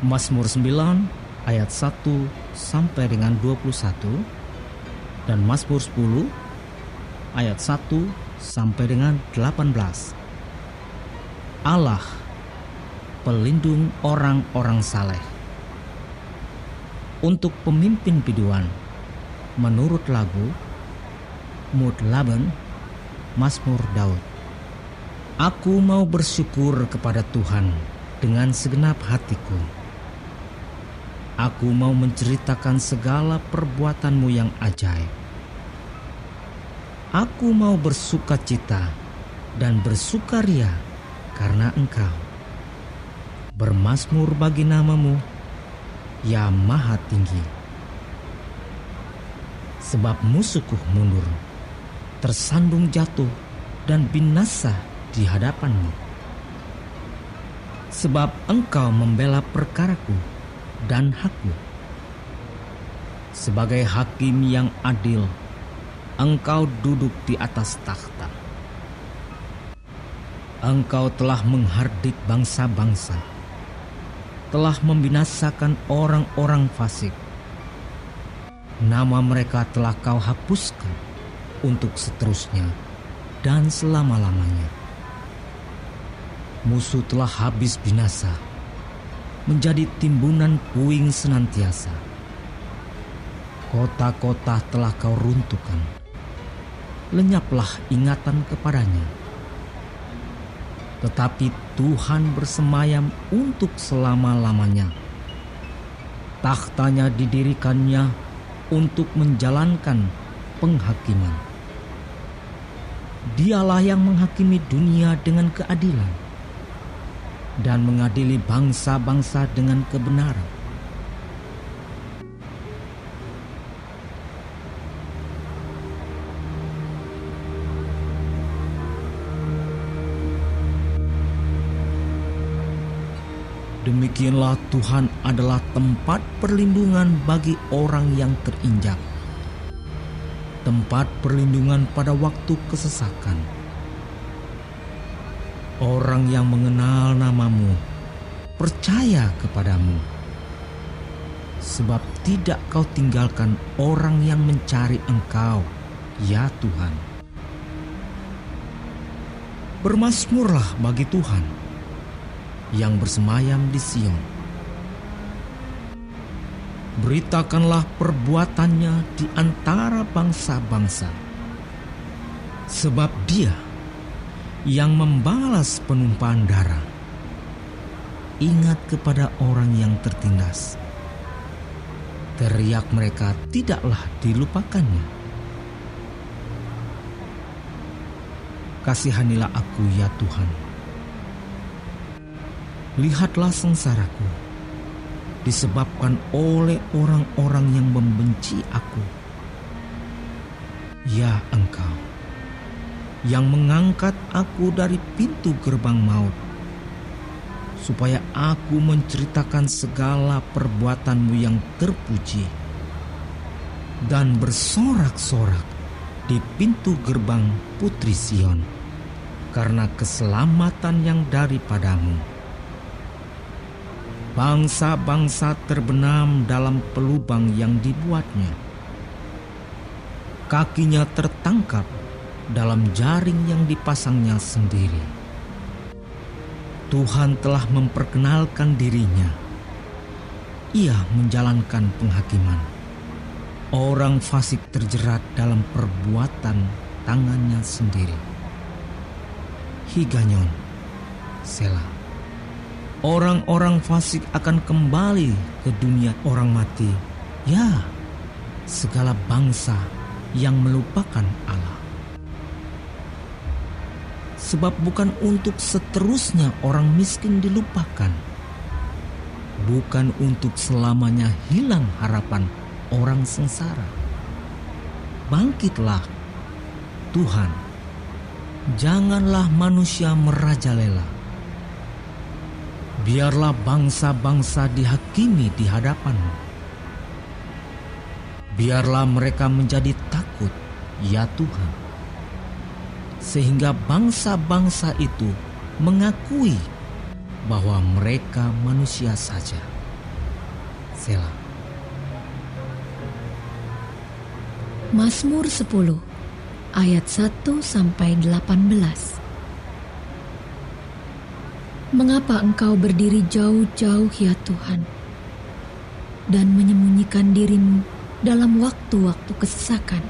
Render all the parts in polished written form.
Mazmur 9 ayat 1 sampai dengan 21 dan Mazmur 10 ayat 1 sampai dengan 18. Allah, pelindung orang-orang saleh. Untuk pemimpin biduan, menurut lagu Mutlaben, Mazmur Daud. Aku mau bersyukur kepada Tuhan dengan segenap hatiku. Aku mau menceritakan segala perbuatan-Mu yang ajaib. Aku mau bersukacita dan bersukaria karena Engkau. Bermazmur bagi nama-Mu, ya Maha Tinggi. Sebab musuhku mundur, tersandung jatuh dan binasa di hadapan-Mu. Sebab Engkau membela perkaraku dan hakku. Sebagai hakim yang adil, Engkau duduk di atas takhta. Engkau telah menghardik bangsa-bangsa, telah membinasakan orang-orang fasik. Nama mereka telah Kau hapuskan untuk seterusnya dan selama-lamanya. Musuh telah habis binasa, menjadi timbunan puing senantiasa. Kota-kota telah Kau runtuhkan, lenyaplah ingatan kepadanya. Tetapi Tuhan bersemayam untuk selama-lamanya. Takhtanya didirikannya untuk menjalankan penghakiman. Dialah yang menghakimi dunia dengan keadilan dan mengadili bangsa-bangsa dengan kebenaran. Demikianlah Tuhan adalah tempat perlindungan bagi orang yang terinjak, tempat perlindungan pada waktu kesesakan. Orang yang mengenal nama-Mu percaya kepada-Mu, sebab tidak Kau tinggalkan orang yang mencari Engkau, ya Tuhan. Bermazmurlah bagi Tuhan yang bersemayam di Sion. Beritakanlah perbuatannya di antara bangsa-bangsa, sebab Dia yang membalas penumpahan darah. Ingat kepada orang yang tertindas. Teriak mereka tidaklah dilupakannya. Kasihanilah aku, ya Tuhan. Lihatlah sengsaraku, disebabkan oleh orang-orang yang membenci aku. Ya Engkau, yang mengangkat aku dari pintu gerbang maut, supaya aku menceritakan segala perbuatan-Mu yang terpuji, dan bersorak-sorak di pintu gerbang Putri Sion, karena keselamatan yang daripada-Mu. Bangsa-bangsa terbenam dalam pelubang yang dibuatnya. Kakinya tertangkap dalam jaring yang dipasangnya sendiri. Tuhan telah memperkenalkan dirinya. Ia menjalankan penghakiman. Orang fasik terjerat dalam perbuatan tangannya sendiri. Higanyon, Selah. Orang-orang fasik akan kembali ke dunia orang mati. Ya, segala bangsa yang melupakan Allah. Sebab bukan untuk seterusnya orang miskin dilupakan. Bukan untuk selamanya hilang harapan orang sengsara. Bangkitlah, Tuhan. Janganlah manusia merajalela. Biarlah bangsa-bangsa dihakimi di hadapan-Mu. Biarlah mereka menjadi takut, ya Tuhan. Sehingga bangsa-bangsa itu mengakui bahwa mereka manusia saja. Selah. Mazmur 10 ayat 1-18. Mengapa engkau berdiri jauh-jauh ya Tuhan, dan menyembunyikan dirimu dalam waktu-waktu kesesakan?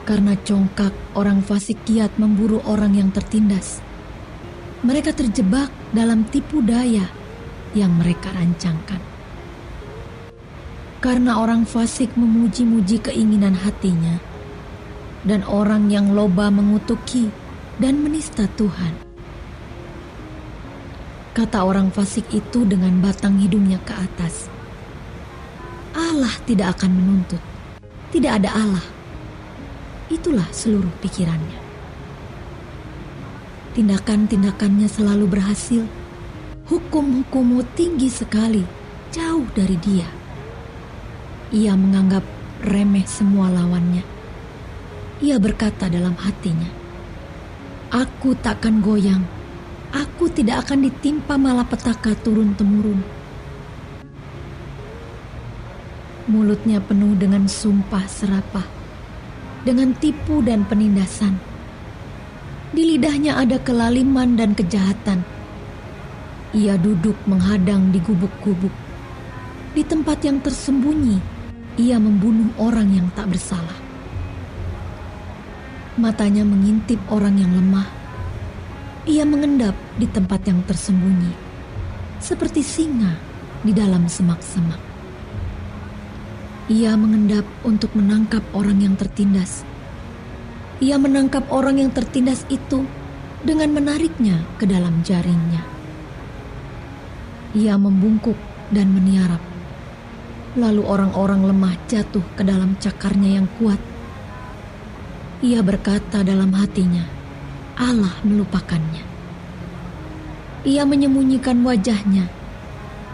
Karena congkak orang fasik kiat memburu orang yang tertindas. Mereka terjebak dalam tipu daya yang mereka rancangkan. Karena orang fasik memuji-muji keinginan hatinya, dan orang yang loba mengutuki dan menista Tuhan. Kata orang fasik itu dengan batang hidungnya ke atas, Allah tidak akan menuntut, tidak ada Allah. Itulah seluruh pikirannya. Tindakan-tindakannya selalu berhasil. Hukum-hukummu tinggi sekali, jauh dari dia. Ia menganggap remeh semua lawannya. Ia berkata dalam hatinya, aku takkan goyang, aku tidak akan ditimpa malapetaka turun-temurun. Mulutnya penuh dengan sumpah serapah, dengan tipu dan penindasan. Di lidahnya ada kelaliman dan kejahatan. Ia duduk menghadang di gubuk-gubuk. Di tempat yang tersembunyi, ia membunuh orang yang tak bersalah. Matanya mengintip orang yang lemah. Ia mengendap di tempat yang tersembunyi, seperti singa di dalam semak-semak. Ia mengendap untuk menangkap orang yang tertindas. Ia menangkap orang yang tertindas itu dengan menariknya ke dalam jaringnya. Ia membungkuk dan meniarap. Lalu orang-orang lemah jatuh ke dalam cakarnya yang kuat. Ia berkata dalam hatinya, Allah melupakannya. Ia menyembunyikan wajahnya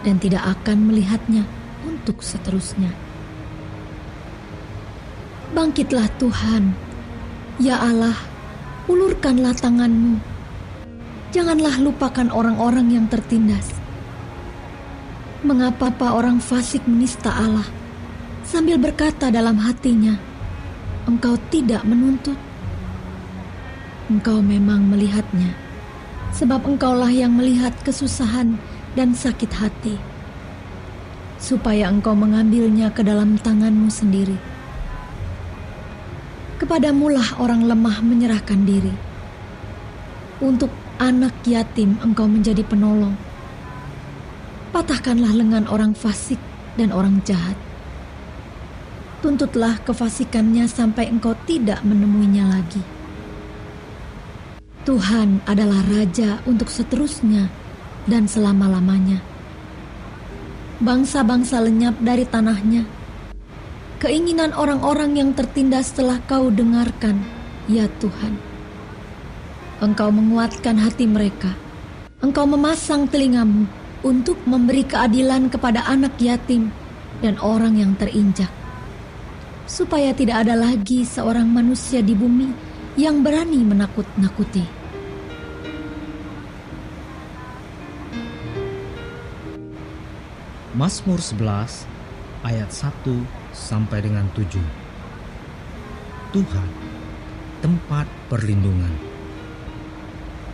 dan tidak akan melihatnya untuk seterusnya. Bangkitlah Tuhan, ya Allah, ulurkanlah tangan-Mu. Janganlah lupakan orang-orang yang tertindas. Mengapa orang fasik menista Allah sambil berkata dalam hatinya, Engkau tidak menuntut? Engkau memang melihatnya, sebab Engkaulah yang melihat kesusahan dan sakit hati, supaya Engkau mengambilnya ke dalam tangan-Mu sendiri. Kepadamulah orang lemah menyerahkan diri. Untuk anak yatim Engkau menjadi penolong. Patahkanlah lengan orang fasik dan orang jahat. Tuntutlah kefasikannya sampai Engkau tidak menemuinya lagi. Tuhan adalah Raja untuk seterusnya dan selama-lamanya. Bangsa-bangsa lenyap dari tanahnya. Keinginan orang-orang yang tertindas telah Kau dengarkan, ya Tuhan. Engkau menguatkan hati mereka. Engkau memasang telinga-Mu untuk memberi keadilan kepada anak yatim dan orang yang terinjak, supaya tidak ada lagi seorang manusia di bumi yang berani menakut-nakuti. Mazmur 11 ayat 1-7. Tuhan, tempat perlindungan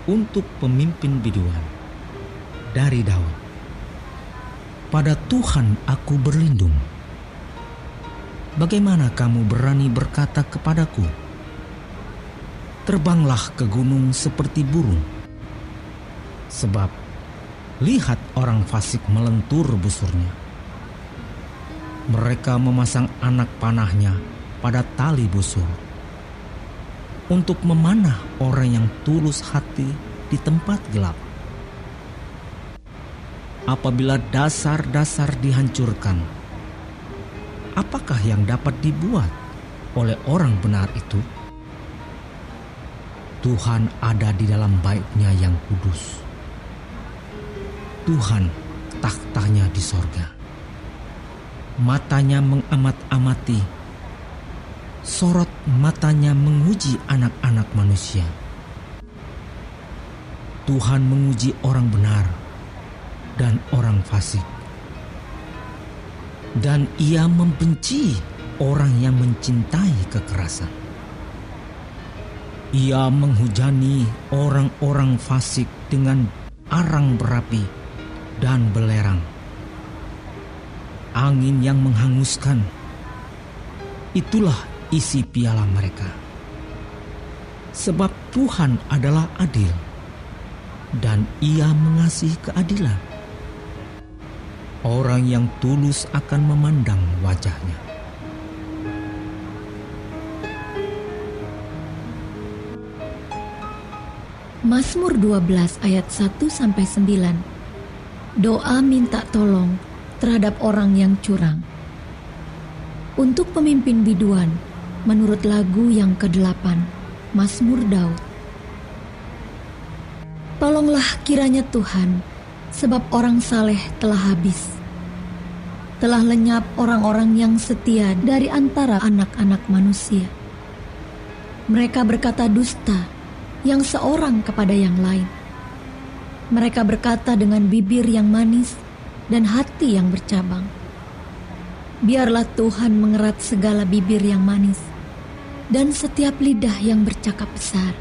untuk pemimpin biduan. Dari Daud. Pada Tuhan aku berlindung. Bagaimana kamu berani berkata kepadaku, terbanglah ke gunung seperti burung? Sebab lihat orang fasik melentur busurnya. Mereka memasang anak panahnya pada tali busur untuk memanah orang yang tulus hati di tempat gelap. Apabila dasar-dasar dihancurkan, apakah yang dapat dibuat oleh orang benar itu? Tuhan ada di dalam bait-Nya yang kudus. Tuhan tahtanya di sorga. Matanya mengamat-amati, sorot matanya menguji anak-anak manusia. Tuhan menguji orang benar dan orang fasik. dan Ia membenci orang yang mencintai kekerasan. Ia menghujani orang-orang fasik dengan arang berapi dan belerang, angin yang menghanguskan. Itulah isi piala mereka. Sebab Tuhan adalah adil, dan Ia mengasihi keadilan. Orang yang tulus akan memandang wajah-Nya. Mazmur 12 ayat 1-9. Doa minta tolong terhadap orang yang curang. Untuk pemimpin biduan, menurut lagu yang ke-8, Mazmur Daud. Tolonglah kiranya Tuhan, sebab orang saleh telah habis. Telah lenyap orang-orang yang setia dari antara anak-anak manusia. Mereka berkata dusta, yang seorang kepada yang lain. Mereka berkata dengan bibir yang manis dan hati yang bercabang. Biarlah Tuhan mengerat segala bibir yang manis dan setiap lidah yang bercakap besar.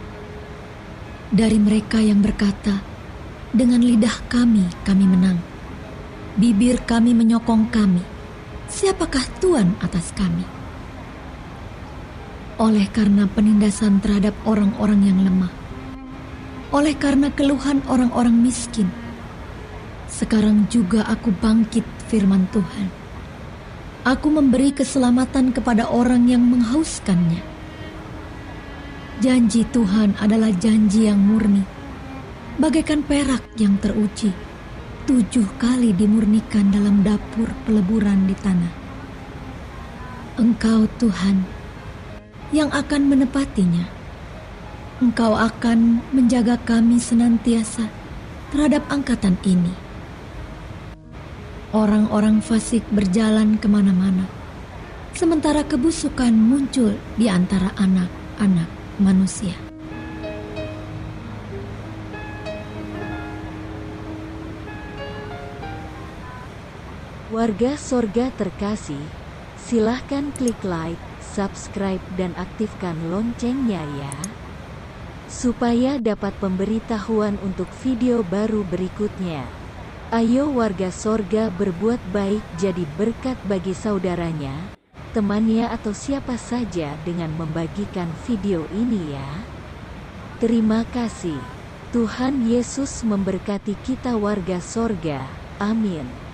Dari mereka yang berkata, dengan lidah kami menang. Bibir kami menyokong kami. Siapakah Tuhan atas kami? Oleh karena penindasan terhadap orang-orang yang lemah, oleh karena keluhan orang-orang miskin, sekarang juga aku bangkit, firman Tuhan. Aku memberi keselamatan kepada orang yang menghauskannya. Janji Tuhan adalah janji yang murni, bagaikan perak yang teruji, 7 kali dimurnikan dalam dapur peleburan di tanah. Engkau Tuhan yang akan menepatinya. Engkau akan menjaga kami senantiasa terhadap angkatan ini. Orang-orang fasik berjalan kemana-mana, sementara kebusukan muncul di antara anak-anak manusia. Warga Sorga terkasih, silahkan klik like, subscribe dan aktifkan loncengnya ya, supaya dapat pemberitahuan untuk video baru berikutnya. Ayo warga Sorga berbuat baik, jadi berkat bagi saudaranya, temannya atau siapa saja dengan membagikan video ini ya. Terima kasih. Tuhan Yesus memberkati kita warga Sorga. Amin.